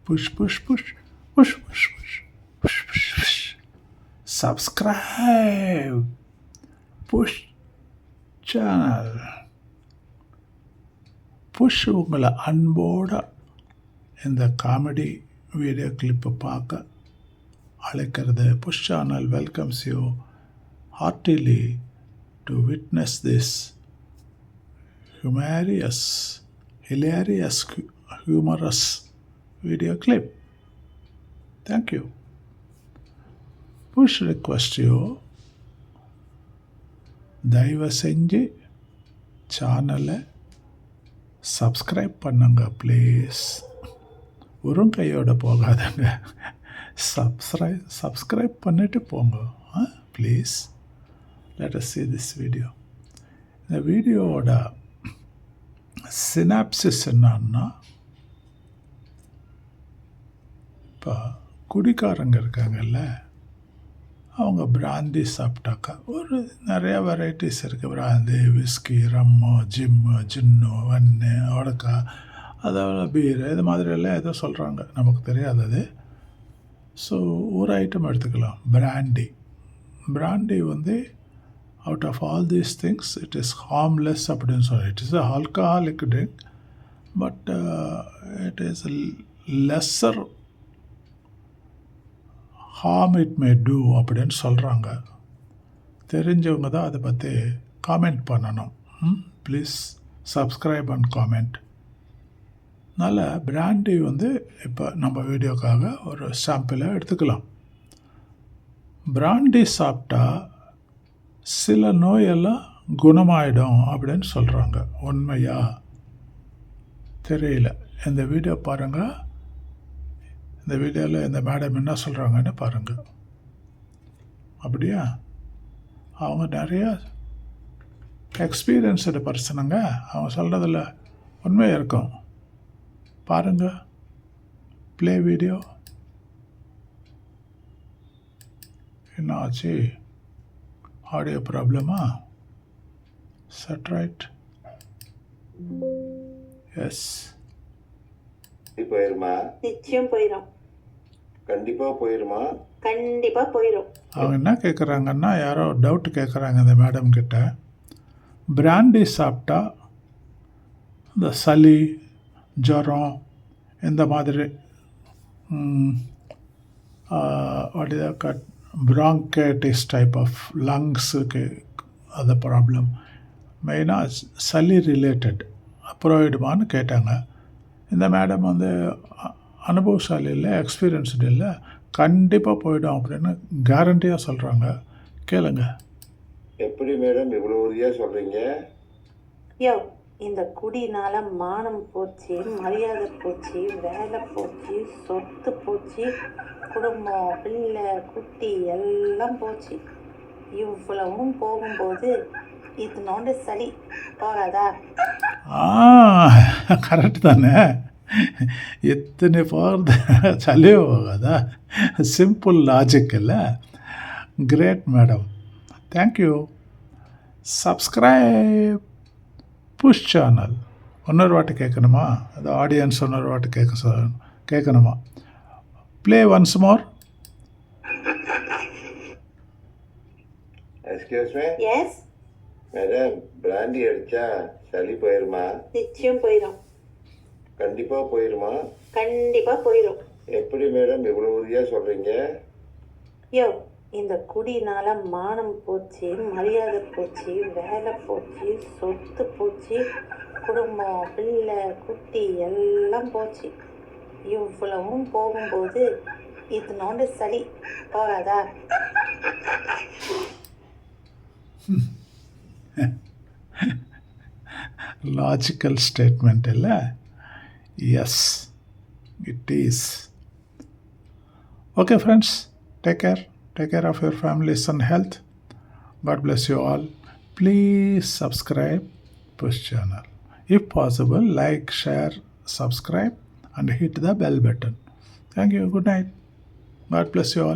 push, push, push, push, push, push, push, push, push. Subscribe, push channel, push உங்களை அன்போட இந்த comedy video கிளிப்பை பார்க்க அழைக்கிறது. Push channel welcomes you heartily to witness this hilarious, humorous video clip. Thank you. Push request you, தயவு செஞ்சு சேனலை subscribe பண்ணுங்க ப்ளீஸ். வெறும் கையோட போகாதங்க, சப்ஸ்கிரைப் பண்ணிட்டு போங்க please. Let us see this video. இந்த வீடியோவோட சினாப்சிஸ் என்னன்னா, இப்போ குடிக்காரங்க இருக்காங்கல்ல, அவங்க பிராந்தி சாப்பிட்டாக்கா நிறையா வெரைட்டிஸ் இருக்குது. பிராந்தி, விஸ்கி, ரம்மு, ஜின்னு, வன்னு, உடக்கா, அதோட பீர், இது மாதிரியெல்லாம் ஏதோ சொல்கிறாங்க, நமக்கு தெரியாதது. ஸோ ஒரு ஐட்டம் எடுத்துக்கலாம், பிராண்டி வந்து out of all these things it is harmless அப்படின்னு சொல்லி, it is a alcoholic drink but it is lesser harm it may do அப்படின்னு சொல்கிறாங்க. தெரிஞ்சவங்க தான் அதை பற்றி காமெண்ட் பண்ணணும். Please subscribe and comment. அதனால் பிராண்டி வந்து இப்போ நம்ம வீடியோக்காக ஒரு சாம்பிளை எடுத்துக்கலாம். பிராண்டி சாப்பிட்டா சில நோயெல்லாம் குணமாயிடும் அப்படின்னு சொல்கிறாங்க. உண்மையா தெரியல. இந்த வீடியோ பாருங்கள். இந்த வீடியோவில் இந்த மேடம் என்ன சொல்கிறாங்கன்னு பாருங்கள். அப்படியா? அவங்க நிறையா எக்ஸ்பீரியன்ஸ்டு பர்சனுங்க. அவங்க சொல்கிறதில் உண்மையாக இருக்கும். பாருங்கள், ப்ளே வீடியோ. என்ன ஆச்சு? ஆடியோ ப்ராப்ளமா? Set right? எஸ். போயிருமா? நிச்சயம் போயிடும். கண்டிப்பாக போயிருமா? கண்டிப்பாக போயிடும். அவங்க என்ன கேட்குறாங்கன்னா, யாரோ டவுட் கேட்குறாங்க இந்த மேடம் கிட்ட. பிராண்டி சாப்பிட்டா இந்த சளி, ஜுரம், இந்த மாதிரி bronchitis டைப் ஆஃப் லங்ஸுக்கு அது ப்ராப்ளம், மெயினாக சளி ரிலேட்டட் போயிடுமான்னு கேட்டாங்க. இந்த மேடம் வந்து அனுபவசாலி இல்லை, எக்ஸ்பீரியன்ஸ்டு இல்லை, கண்டிப்பாக போயிடும் அப்படின்னு கேரண்டியாக சொல்கிறாங்க. கேளுங்க. எப்படி மேடம் இவ்வளோ உறுதியாக சொல்கிறீங்க? யோ, இந்த குடினால மானம் போச்சு, மரியாதை போச்சு, வேலை போச்சு, சொத்து போச்சு, குடும்பம், பிள்ளை, குட்டி எல்லாம் போச்சு. இவ்வளவும் போகும்போது இது நோண்டு சளி போகாதா? கரெக்ட் தானே. எத்தனை போகிறது சளியே போகாதா? சிம்பிள் லாஜிக் இல்லை? Great madam, thank you. Subscribe push channel. இன்னொரு வாட்டி கேட்கணுமா? அது ஆடியன்ஸ் இன்னொரு வாட்டி கேட்கணுமா? Play once more. Excuse me. Yes madam, brandy அடித்தா சளி போயிருமா? நிச்சயம் போயிடும். கண்டிப்பாக போயிருமா? கண்டிப்பாக போயிடும். எப்படி மேடம் இவ்வளோ உறுதியாக சொல்கிறீங்க? யோ, இந்த குடினால மானம் போச்சு, மரியாதை போச்சு, வேலை போச்சு, சொத்து போச்சு, குடும்பம், பிள்ளை, குட்டி எல்லாம் போச்சு. இவ்வளவும் போகும்போது இது நோண்டு சளி போகாதா? லாஜிக்கல் ஸ்டேட்மெண்ட் இல்லை? Yes, it is. Okay friends, take care. Take care of your families and health. God bless you all. Please subscribe Push channel. If possible, like, share, subscribe and hit the bell button. Thank you. Good night. God bless you all.